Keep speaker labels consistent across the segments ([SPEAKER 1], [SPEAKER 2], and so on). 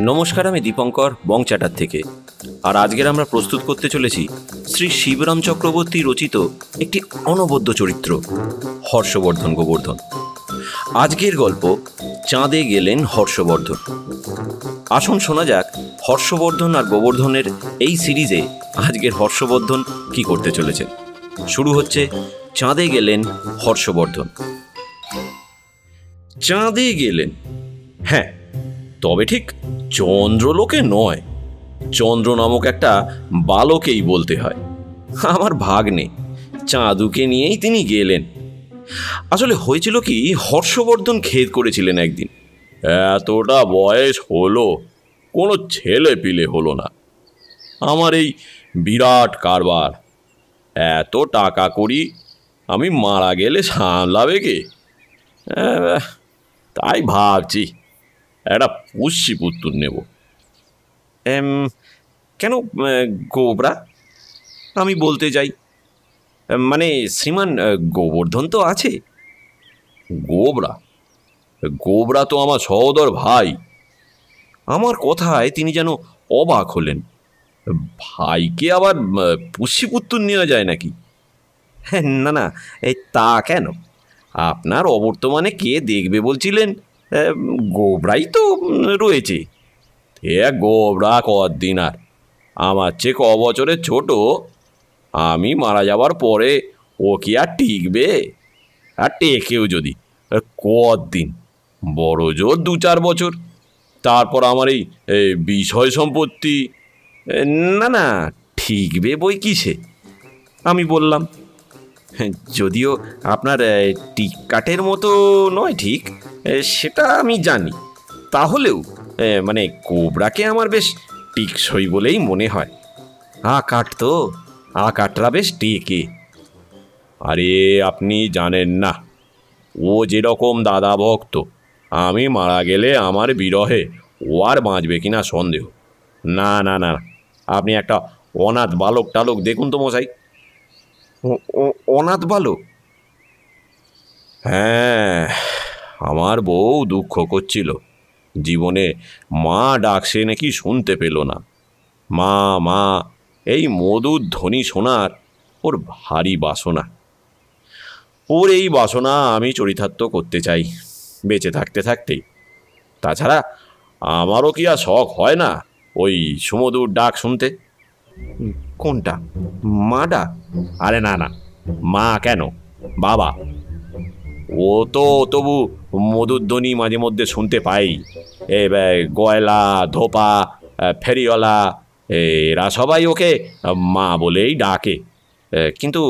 [SPEAKER 1] নমস্কার, আমি দীপঙ্কর বংচাটার থেকে। আর আজকের আমরা প্রস্তুত করতে চলেছি শ্রী শিবরাম চক্রবর্তী রচিত একটি অনবদ্য চরিত্র, হর্ষবর্ধন গোবর্ধন। আজকের গল্প চাঁদে গেলেন হর্ষবর্ধন। আসুন শোনা যাক হর্ষবর্ধন আর গোবর্ধনের এই সিরিজে আজকের হর্ষবর্ধন কি করতে চলেছেন। শুরু হচ্ছে চাঁদে গেলেন হর্ষবর্ধন। চাঁদে গেলেন, হ্যাঁ, তবে ঠিক চন্দ্রলোকে নয়, চন্দ্র নামক একটা বালকেই বলতে হয়। আমার ভাগ্নে চাঁদুকে নিয়েই তিনি গেলেন। আসলে হয়েছিল কি, হর্ষবর্ধন খেদ করেছিলেন একদিন, এতটা বয়স হলো, কোনো ছেলে পিলে হলো না। আমার এই বিরাট কারবার, এত টাকা করি, আমি মারা গেলে সামলাবে কে? তাই ভাবছি একটা পুষ্যি পুত্র নেব। কেন গোবরা? আমি বলতে চাই, মানে শ্রীমান গোবর্ধন তো আছে। গোবরা? গোবরা তো আমার সহোদর ভাই। আমার কথায় তিনি যেন অবাক হলেন। ভাইকে আবার পুষ্যিপুত্র নেওয়া যায় নাকি? না না, এই তা কেন? আপনার অবর্তমানে কে দেখবে বলছিলেন? গোবরাই তো রয়েছে। গোবরা কদিন আর, আমার চেয়ে ক বছরের ছোট। আমি মারা যাবার পরে ও কি আর টিকবে? আর টেকেও যদি কদিন, বড় জোর 2-4 বছর। তারপর আমার এই বিষয় সম্পত্তি। না না, ঠিকবে বই কিসে? আমি বললাম, যদিও আপনার টিকাটের মতো নয় ঠিক, সেটা আমি জানি। তাহলেও মানে কোবরাকে আমার বেশ টিকসই বলেই মনে হয়। আকাটরা বেশ টেকে। আরে আপনি জানেন না, ও যেরকম দাদা ভক্ত, আমি মারা গেলে আমার বিরহে ও আর বাঁচবে কিনা সন্দেহ। না না না, আপনি একটা অনাথ বালক টালক দেখুন তো মশাই। অনাথ বালক? হ্যাঁ, আমার বউ দুঃখ করছিল, জীবনে মা ডাক সে নাকি শুনতে পেল না। মা মা এই মধুর ধ্বনি শোনার ওর ভারী বাসনা। ওর এই বাসনা আমি চরিতার্থ করতে চাই বেঁচে থাকতে থাকতেই। তাছাড়া আমারও কি আর শখ হয় না ওই সুমধুর ডাক শুনতে? কোনটা? মা ডাক? আরে না না, মা কেন, বাবা। ও তো তবু মধুর ধ্বনি মাঝে মধ্যে শুনতে পাই। গয়লা, ধোপা, ফেরিওয়ালা, এরা সবাই ওকে মা বলেই ডাকে। কিন্তু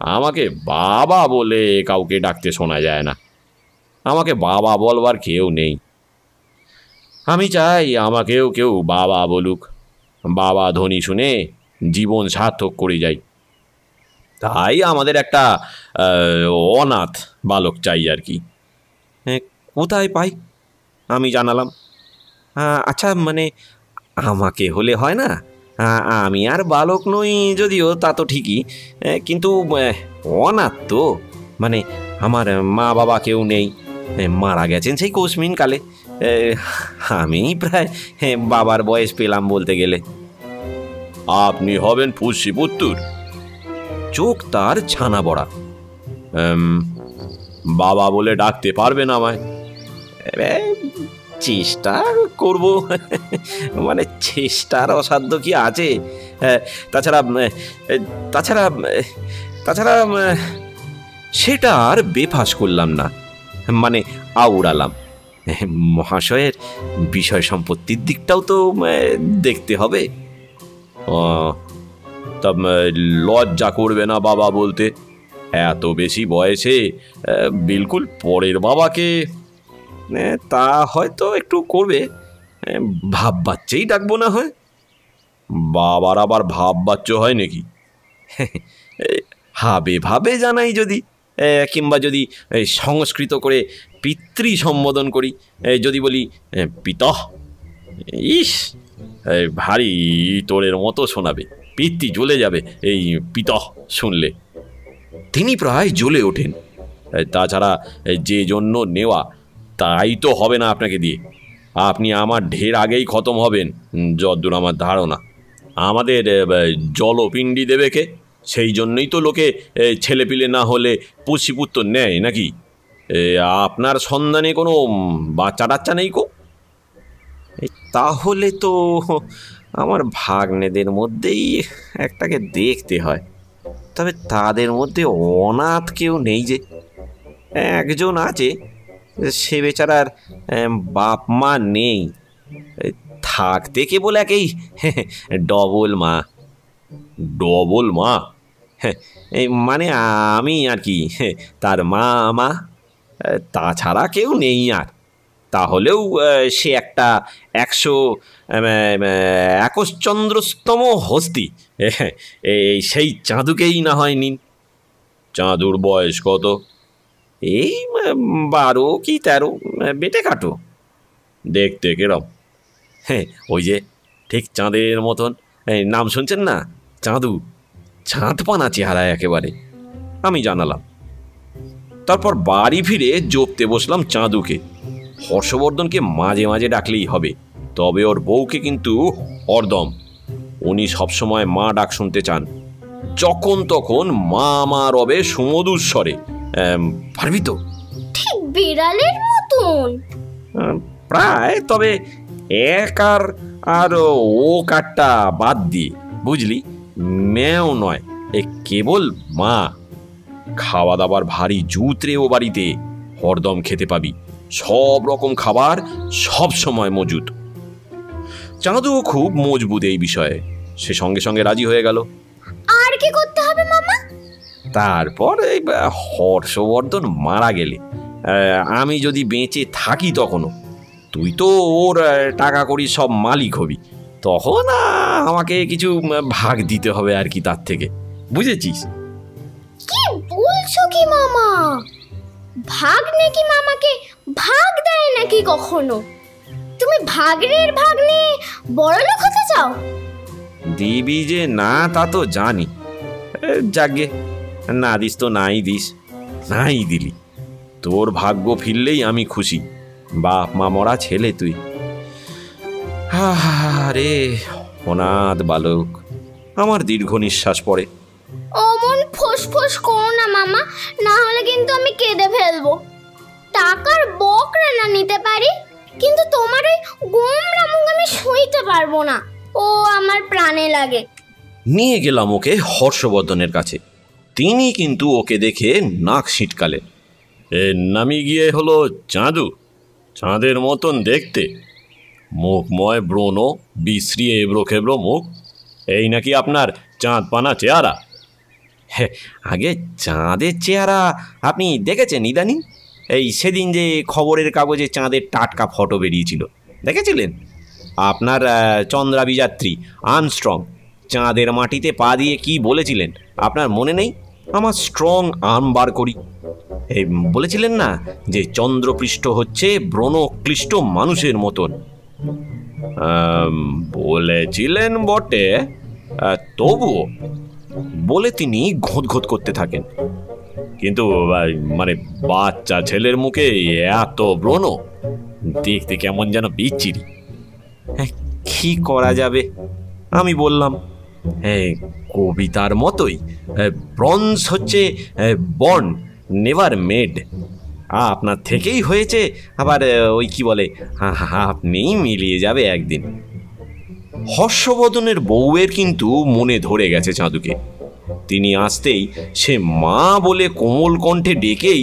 [SPEAKER 1] আমাকে বাবা বলে কাউকে ডাকতে শোনা যায় না। আমাকে বাবা বলবার কেউ নেই। আমি চাই আমাকেও কেউ বাবা বলুক, বাবা ধ্বনি শুনে জীবন সার্থক করে যাই। তাই আমাদের একটা অনাথ বালক চাই আর কি। কোথায় পাই? আমি জানালাম, আচ্ছা মানে আমাকে হলে হয় না? আমি আর বালক নই যদিও, তা তো ঠিকই, কিন্তু অনাথ তো, মানে আমার মা বাবা কেউ নেই, মারা গেছেন সেই কোশমিন কালে। আমি প্রায় বাবার বয়স পেলাম বলতে গেলে। আপনি হবেন পুষ্যিপুত্র? চোখ তার ছানা বড়া। বাবা বলে ডাকতে পারবেন আমায়? চেষ্টা করব, মানে চেষ্টার অসাধ্য কি আছে? তাছাড়া তাছাড়া তাছাড়া সেটা আর বেফাস করলাম না, মানে আউড়ালাম। মহাশয়ের বিষয় সম্পত্তির দিকটাও তো দেখতে হবে। তা লজ্জা করবে না বাবা বলতে? এত বেশি বয়সে বিলকুল পরের বাবাকে? তা হয়তো একটু করবে, ভাব বাচ্চাই ডাকবো না হয়। বাবার আবার ভাব বাচ্চা হয় নাকি? হাবে ভাবে জানাই যদি, কিংবা যদি সংস্কৃত করে পিতৃ সম্বোধন করি, যদি বলি পিতঃ, ইস ভারী তোরের মতো শোনাবে, পিতৃ জ্বলে যাবে এই পিতঃ শুনলে। তিনি প্রায় জ্বলে ওঠেন। তাছাড়া যে জন্য নেওয়া তাই তো হবে না আপনাকে দিয়ে। আপনি আমার ঢের আগেই খতম হবেন, যদ্দূর আমার ধারণা। আমাদের জলপিণ্ডি দেবে কে? সেই জন্যই তো লোকে ছেলেপিলে না হলে পুষিপুত্র নেয় নাকি? আপনার সন্ধানে কোনো বাচ্চা টাচ্চা নেই কো? তাহলে তো আমার ভাগ্নেদের মধ্যেই একটাকে দেখতে হয়। তবে তাদের মধ্যে অনাথ কেউ নেই যে। একজন আছে, সে বেচারার বাপ মা নেই, থাকতে কেবল একেই ডবল মা। ডবল মা? এই মানে আমি আর কি, তার মা, তাছাড়া কেউ নেই আর। তাহলেও সে একটা 121তম হস্তি, এই সেই চাঁদুকেই না হয় নিন। চাঁদুর বয়স কত? এই 12 কি 13, বেটে কাটো। দেখতে কেরম? ওই যে ঠিক চাঁদের মতন। নাম শুনছেন না? চাঁদু। চাঁদপানা চেহারা একেবারে। আমি জানালাম। তারপর বাড়ি ফিরে জপতে বসলাম চাঁদুকে। হর্ষবর্ধনকে মাঝে মাঝে ডাকলেই হবে, তবে ওর বউকে কিন্তু হরদম। উনি সবসময় মা ডাক শুনতে চান, যখন তখন মা মা রবে সুমধুর স্বরে। পারবি তো?
[SPEAKER 2] ঠিক বিড়ালের মতন
[SPEAKER 1] প্রায়, তবে এক আর ও কারটা বাদ দিয়ে, বুঝলি? মেয়েও নয়, কেবল মা। খাওয়া দাবার ভারী জুতরে ও বাড়িতে। হরদম খেতে পাবি, সব রকম খাবার সব সময় মজুদ। চাঁদুও খুব মজবুত এই বিষয়ে। সে সঙ্গে সঙ্গে রাজি হয়ে গেল।
[SPEAKER 2] আর কি করতে হবে মামা?
[SPEAKER 1] তারপর এই হর্ষবর্ধন মারা গেলে, আমি যদি বেঁচে থাকি তখনও, তুই তো ওর টাকা করি সব মালিক হবি, তখন আমাকে কিছু ভাগ দিতে হবে আর কি তার থেকে, বুঝেছিস?
[SPEAKER 2] কি বলছো কি মামা? ভাগ নাকি মামাকে ভাগ দেয় নাকি কখনো? তুমি ভাগ্নের ভাগ নিয়ে বড়লোক হতে চাও?
[SPEAKER 1] দিবি যে না তা তো জানি। যাগে, না দিস তো নাই দিস, নাই দিলি। তোর ভাগ্য ফিরলেই আমি খুশি। বাপ মা মরা ছেলে তুই। আরে অনাথ বালক। আমার দীর্ঘ নিঃশ্বাস পড়ে।
[SPEAKER 2] অমন ফোঁস করো না মামা, না হলে কিন্তু আমি কেঁদে ফেলবো। টাকার বকরা না নিতে পারি, কিন্তু তোমার ওই গোমরা মুখ আমি সইতে পারবো না। ও আমার প্রাণে লাগে।
[SPEAKER 1] নিয়ে গেলাম ওকে হর্ষবর্ধনের কাছে। তিনি কিন্তু ওকে দেখে নাক ছিটকালেন। এর নামই গিয়ে হলো চাঁদু, চাঁদের মতন দেখতে, মুখময় ব্রণ, বিশ্রী এবড়ো খেবড়ো মুখ। এই নাকি আপনার চাঁদপানা চেহারা? আগে চাঁদের চেহারা আপনি দেখেছেন ইদানিং? এই সেদিন যে খবরের কাগজে চাঁদের টাটকা ফটো বেরিয়েছিল, দেখেছিলেন? আপনার চন্দ্রাভিযাত্রী আর্মস্ট্রং চাঁদের মাটিতে পা দিয়ে কি বলেছিলেন আপনার মনে নেই? আমার স্ট্রং আর্ম বার করি। এই বলেছিলেন না যে চন্দ্রপৃষ্ঠ হচ্ছে ব্রণক্লিষ্ট মানুষের মতন। বলেছিলেন বটে, তবুও বলে তিনি ঘোঁত করতে থাকেন। কিন্তু মানে বাচ্চা ছেলের মুখে এত ব্রণ, দেখতে কেমন যেন বিচ্ছিরি। কি করা যাবে? আমি বললাম, কবিতার মতোই, ব্রঞ্জ হচ্ছে বর্ন নেভার মেড। আপনার থেকেই হয়েছে, আবার ওই কি বলে, আপনিই মিলিয়ে যাবে একদিন। হর্ষবর্ধনের বউয়ের কিন্তু মনে ধরে গেছে চাঁদুকে। তিনি আসতেই সে মা বলে কোমল কণ্ঠে ডেকেই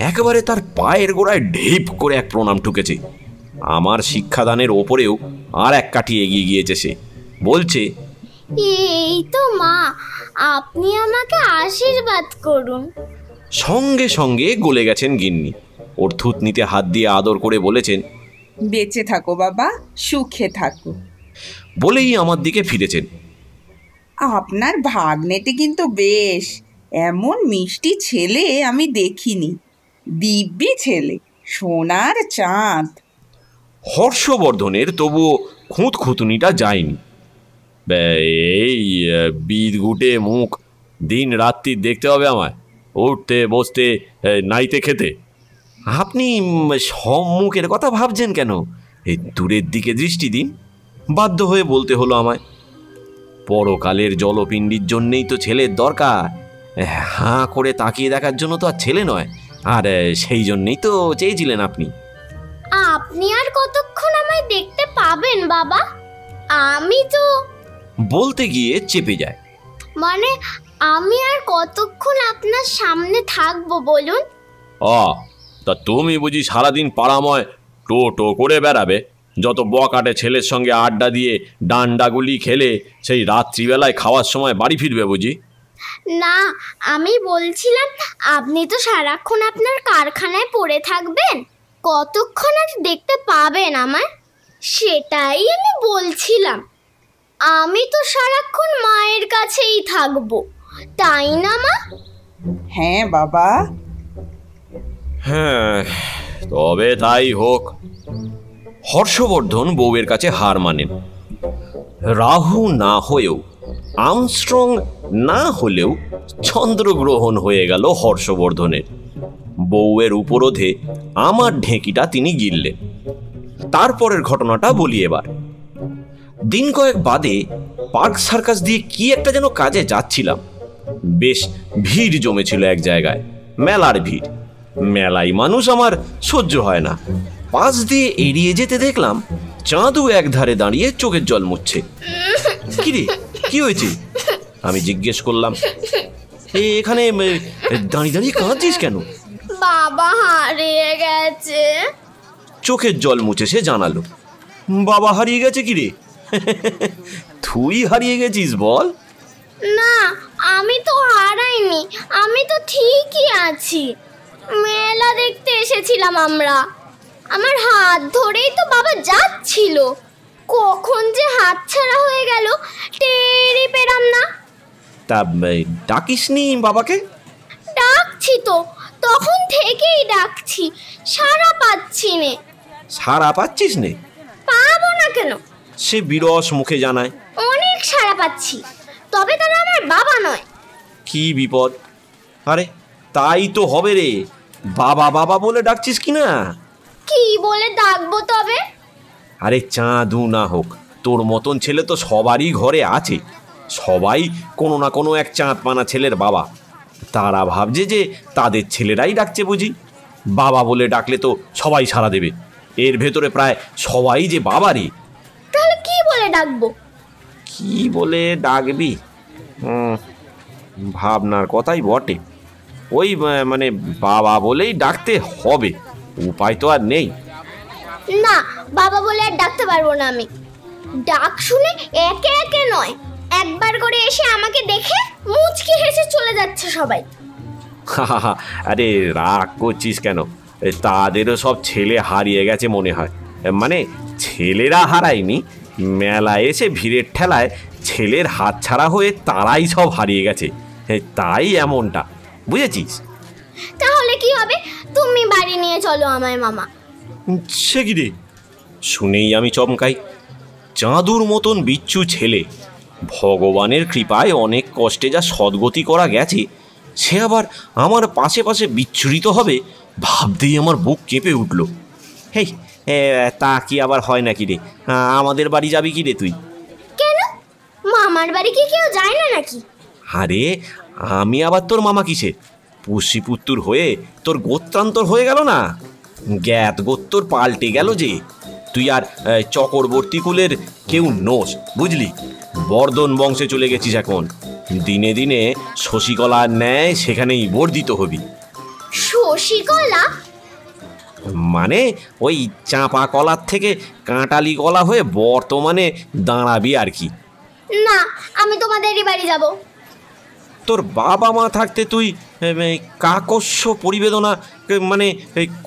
[SPEAKER 1] একেবারে তার পায়ের গোড়ায় ঢেপ করে এক প্রণাম ঠুকেছে। আমার শিক্ষাদানের ওপরেও আর এক কাঠি এগিয়ে গিয়েছে সে। বলছে,
[SPEAKER 2] এই তো মা, আপনি আমাকে আশীর্বাদ করুন।
[SPEAKER 1] সঙ্গে সঙ্গে গলে গেছেন গিন্নি। ওর থুতনিতে হাত দিয়ে আদর করে বলেছেন,
[SPEAKER 3] বেঁচে থাকো বাবা, সুখে থাকো।
[SPEAKER 1] বলেই আমার দিকে ফিরেছেন।
[SPEAKER 3] আপনার ভাগ্নেটি কিন্তু বেশ, এমন মিষ্টি ছেলে আমি দেখিনি। দিব্যি ছেলে, সোনার চাঁদ।
[SPEAKER 1] হর্ষবর্ধনের তবুও খুঁতখুঁতুনিটা যায়নি। এই বিদঘুটে মুখ দিন রাত্রি দেখতে হবে আমায়, উঠতে বসতে নাইতে খেতে। আপনি সম্মুখের কথা ভাবছেন কেন? এই দূরের দিকে দৃষ্টি দিন। বাধ্য হয়ে বলতে হলো আমায়। পরকালের জলপিণ্ডির জন্যেই তো ছেলের দরকার, হাঁ করে তাকিয়ে দেখার জন্য তো আর ছেলে নয়। আর সেই জন্যেই তো চেয়েছিলেন আপনি।
[SPEAKER 2] আপনি আর কতক্ষণ আমায় দেখতে পাবেন বাবা? আমি তো
[SPEAKER 1] বলতে গিয়ে চেপে যায়।
[SPEAKER 2] মানে আমি আর কতক্ষণ আপনার সামনে থাকবো বলুন?
[SPEAKER 1] তা তুমি বুঝি সারাদিন পাড়াময় টো টো করে বেড়াবে, যত বকাটে ছেলের সঙ্গে আড্ডা দিয়ে ডান্ডাগুলি খেলে সেই রাত্রিবেলায় খাওয়ার সময় বাড়ি ফিরবে বুঝি?
[SPEAKER 2] না, আমি বলছিলাম আপনি তো সারাক্ষণ আপনার কারখানায় পড়ে থাকবেন, কতক্ষণ আর দেখতে পাবেন আমায়, সেটাই আমি বলছিলাম। আমি তো সারাক্ষণ মায়ের কাছেই থাকবো, তাই না মা?
[SPEAKER 3] হ্যাঁ বাবা।
[SPEAKER 1] হ্যাঁ, তবে তাই হোক। হর্ষবর্ধন বউয়ের কাছে হার মানেন। রাহু না হয়েও, আর্মস্ট্রং না হলেও চন্দ্রগ্রহণ হয়ে গেল হর্ষবর্ধনের। বউয়ের উপরোধে আমার ঢেঁকিটা তিনি গিললেন। তারপরের ঘটনাটা বলি এবার। দিন কয়েক বাদে পার্ক সার্কাস দিয়ে কি একটা যেন কাজে যাচ্ছিলাম। বেশ ভিড় জমেছিল এক জায়গায়, মেলার ভিড়। মেলায় মানুষ আমার সহ্য হয় না। পাশ দিয়ে এড়িয়ে যেতে দেখলাম চাঁদু একধারে দাঁড়িয়ে চোখের জল মুছছে। কিরে, কি হয়েছে? আমি জিজ্ঞেস করলাম, এখানে দাঁড়িয়ে দাঁড়িয়ে কাঁদছিস কেন?
[SPEAKER 2] বাবা হারিয়ে গেছে।
[SPEAKER 1] চোখের জল মুছে সে জানালো। বাবা হারিয়ে গেছে? কিরে, তুই হারিয়ে গেছিস বল?
[SPEAKER 2] না, আমি তো হারাইনি, আমি তো ঠিকই আছি। মেলা দেখতে এসেছিলাম আমরা, আমার হাত ধরেই তো বাবা যাচ্ছিল, কখন যে হাতছাড়া হয়ে গেল টেরই পেলাম না।
[SPEAKER 1] তা ডাকিসনি বাবাকে?
[SPEAKER 2] ডাকছি তো, তখন থেকেই ডাকছি, সাড়া পাচ্ছি নে।
[SPEAKER 1] সাড়া পাচ্ছিস নে?
[SPEAKER 2] পাবো না কেন?
[SPEAKER 1] সে বিরস মুখে জানায়।
[SPEAKER 2] অনেক সাড়া পাচ্ছি, তবে তারা আমার বাবা নয়।
[SPEAKER 1] কি বিপদ! আরে তাই তো হবে রে, বাবা বাবা বলে ডাকছিস কি না?
[SPEAKER 2] কি বলে ডাকবো তবে?
[SPEAKER 1] আরে চাঁদু না হোক, তোর মতন ছেলে তো সবারই ঘরে আছে। সবাই কোনো না কোনো এক চাঁদপানা ছেলের বাবা। তারা ভাবছে যে তাদের ছেলেরাই ডাকছে বুঝি। বাবা বলে ডাকলে তো সবাই সাড়া দেবে। এর ভেতরে প্রায় সবাই যে বাবারই।
[SPEAKER 2] তাহলে কি বলে ডাকবো?
[SPEAKER 1] কি বলে ডাকবি? ভাবনার কথাই বটে। ওই মানে বাবা বলেই ডাকতে হবে, উপায় তো আর নেই।
[SPEAKER 2] না, বাবা বলে আর ডাকতে পারবো না আমি। ডাক শুনে একে একে নয়, একবার করে এসে আমাকে দেখে মুচকি হেসে চলে যাচ্ছে সবাই।
[SPEAKER 1] আরে রাগ করছিস কেন? তাদেরও সব ছেলে হারিয়ে গেছে মনে হয়। মানে ছেলেরা হারায়নি, মেলায় এসে ভিড়ের ঠেলায় ছেলের হাত ছাড়া হয়ে তারাই সব হারিয়ে গেছে, তাই এমনটা, বুঝেছিস?
[SPEAKER 2] তাহলে কি হবে? তুমি বাড়ি নিয়ে চলো আমায় মামা।
[SPEAKER 1] সে কি রে? শুনেই আমি চমকাই। চাঁদুর মতন বিচ্ছু ছেলে, ভগবানের কৃপায় অনেক কষ্টে যা সদ্গতি করা গেছে, সে আবার আমার পাশে পাশে বিচ্ছুরিত হবে ভাবতেই আমার বুক কেঁপে উঠল। হেই, তা কি আবার হয় নাকি রে? আমাদের বাড়ি যাবি কি রে তুই?
[SPEAKER 2] কেন, মামার বাড়ি কি কেউ যায় না নাকি?
[SPEAKER 1] আরে আমি আবার তোর মামা কিসে? পুষ্যিপুত্তুর হয়ে তোর গোত্রান্তর হয়ে গেল না, জ্ঞাত গোত্তর পাল্টে গেল যে। তুই আর চক্রবর্তী কুলের কেউ নোস, বুঝলি? বর্ধন বংশে চলে গেছিস এখন। দিনে দিনে শশীকলার ন্যায় সেখানেই বর্ধিত হবি।
[SPEAKER 2] শশীকলা
[SPEAKER 1] মানে ওই চাঁপা কলার থেকে কাঁটালি কলা হয়ে বর্তমানে দাঁড়াবি আর কি।
[SPEAKER 2] না, আমি তোমাদেরই বাড়ি যাব।
[SPEAKER 1] তোর বাবা মা থাকতে তুই কাকস্য পরিবেদনা মানে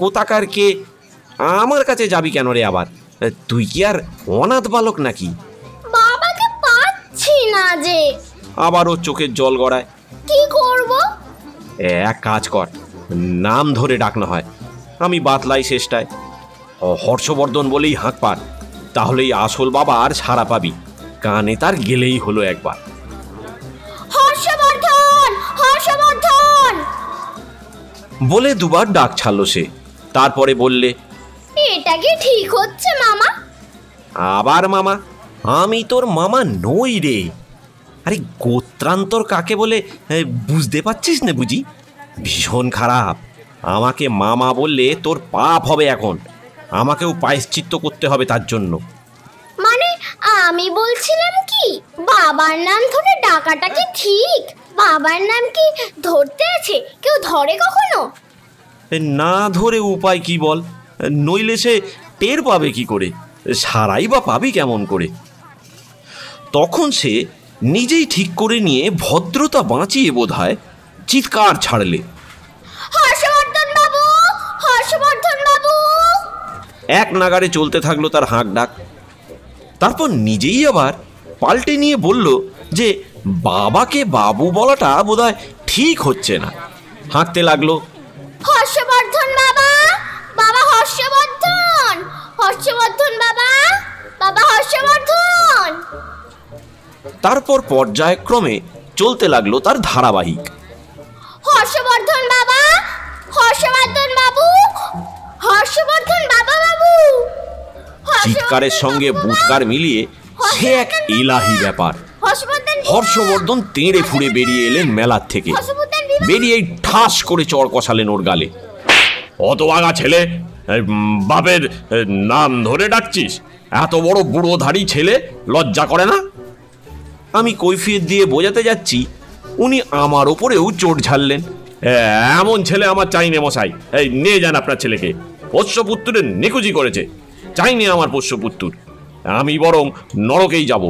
[SPEAKER 1] কোথাকার কে আমার কাছে যাবি কেন রে? আবার তুই কি আর অনাথ বালক নাকি?
[SPEAKER 2] বাবাকে পাচ্ছি না যে।
[SPEAKER 1] আবারও চোখের জল গড়ায়।
[SPEAKER 2] কি করব?
[SPEAKER 1] এক কাজ কর, নাম ধরে ডাকনা হয়। আমি বাতলাই শেষটায় হর্ষবর্ধন বলেই হাঁক পার, তাহলেই আসল বাবা আর সাড়া পাবি। কানে তার গেলেই হলো একবার।
[SPEAKER 2] হর্ষবর্ধন, হর্ষবর্ধন
[SPEAKER 1] বলে দুবার ডাক ছাড়লো সে। তারপরে বললে,
[SPEAKER 2] এটা কি ঠিক হচ্ছে মামা?
[SPEAKER 1] আবার মামা? আমি তোর মামা নই রে। আরে গোত্রান্তর কাকে বলে বুঝতে পারছিস না বুঝি? ভীষণ খারাপ। আমাকে মামা বললে তোর পাপ হবে। এখন আমাকেও প্রায়শ্চিত্ত করতে হবে তার জন্য।
[SPEAKER 2] মানে আমি বলছিলাম কি, বাবার নাম ধরে ডাকাটা কি ঠিক? বাবার নাম কি ধরতে আছে? কেউ ধরে কখনো?
[SPEAKER 1] না ধরে উপায় কি বল? নইলে সে টের পাবে কি করে? সারাই বা পাবি কেমন করে? তখন সে নিজেই ঠিক করে নিয়ে ভদ্রতা বাঁচিয়ে বোধহয় চিৎকার ছাড়লে,
[SPEAKER 2] হর্ষবর্ধন বাবু, হর্ষবর্ধন বাবু।
[SPEAKER 1] এক নাগারে চলতে থাকলো তার হাঁক ডাক। তারপর নিজেই আবার পাল্টে নিয়ে বলল যে বাবাকে বাবু বলাটা বোধহয় ঠিক হচ্ছে না। হাঁকতে লাগলো,
[SPEAKER 2] হর্ষবর্ধন বাবা, বাবা হর্ষবর্ধন, হর্ষবর্ধন বাবা, বাবা হর্ষবর্ধন।
[SPEAKER 1] তারপর পর্যায়ক্রমে চলতে লাগলো তার ধারাবাহিক,
[SPEAKER 2] হর্ষবর্ধন বাবা, হর্ষবর্ধন বাবু, হর্ষবর্ধন বাবা বাবু।
[SPEAKER 1] চিৎকারের সঙ্গে বুৎকার মিলিয়ে সে এক এলাহি ব্যাপার। হর্ষবর্ধন তেড়ে ফুড়ে বেরিয়ে এলেন মেলার থেকে। বেরিয়ে ঠাস করে চড় কষালেন ওর গালে। অত আগা ছেলে, বাপের নাম ধরে ডাকছিস? এত বড় বুড়োধারী ছেলে, লজ্জা করে না? আমি কৈফিয়ত দিয়ে বোঝাতে যাচ্ছি, উনি আমার ওপরেও চোট ঝাড়লেন। এমন ছেলে আমার চাইনে মশাই। এই নিয়ে যান আপনার ছেলেকে। পোষ্যপুত্রের নিকুচি করেছে। চাইনি আমার পোষ্যপুত্র। আমি বরং নরকেই যাব।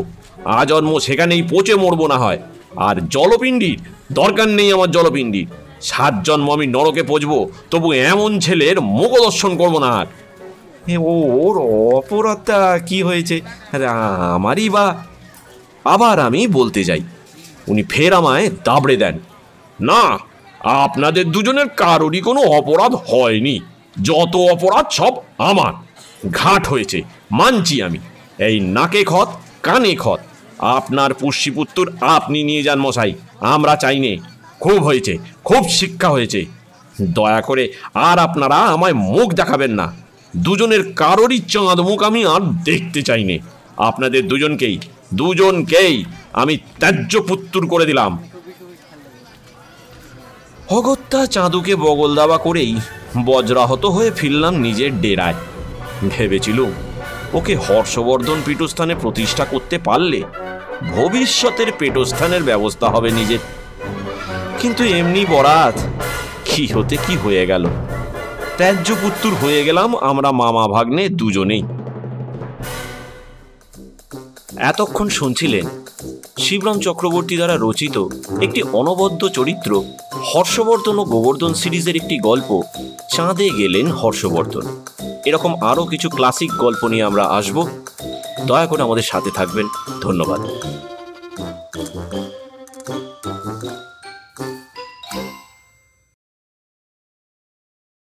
[SPEAKER 1] আজন্ম সেখানেই পচে মরবো না হয়। আর জলপিণ্ডির দরকার নেই আমার জলপিণ্ডির। 7 জন্ম আমি নরকে পচবো, তবু এমন ছেলের মুখ দর্শন করবো না আর। ওর অপরাধটা কি হয়েছে? আমারই বা? আবার আমি বলতে যাই, উনি ফের আমায় দাবড়ে দেন। না, আপনাদের দুজনের কারোরই কোনো অপরাধ হয়নি। যত অপরাধ সব আমার। ঘাট হয়েছে, মানছি আমি। এই নাকে খত, কানে খত। আপনার পুষ্যিপুত্র আপনি নিয়ে যান মশাই, আমরা চাইনে। খুব হয়েছে, খুব শিক্ষা হয়েছে। দয়া করে আর আপনারা আমায় মুখ দেখাবেন না। দুজনের কারোরই চাঁদ মুখ আমি আর দেখতে চাইনে। আপনাদের দুজনকেই আমি ত্যায্য পুত্র করে দিলাম। অগত্যা চাঁদুকে বগল দাবা করেই বজ্রাহত হয়ে ফিরলাম নিজের ডেরায়। ভেবেছিলুম ওকে হর্ষবর্ধন পীঠস্থানে প্রতিষ্ঠা করতে পারলে ভবিষ্যতের পীঠস্থানের ব্যবস্থা হবে নিজের। কিন্তু এমনি বরাত, কি হতে কি হয়ে গেল। ত্যায্য পুত্র হয়ে গেলাম আমরা মামা ভাগ্নে দুজনেই। এতক্ষণ শুনছিলেন শিবরাম চক্রবর্তী দ্বারা রচিত একটি অনবদ্য চরিত্র হর্ষবর্ধন ও গোবর্ধন সিরিজের একটি গল্প, চাঁদে গেলেন হর্ষবর্ধন। এরকম আরও কিছু ক্লাসিক গল্প নিয়ে আমরা আসব। দয়া করে আমাদের সাথে থাকবেন। ধন্যবাদ।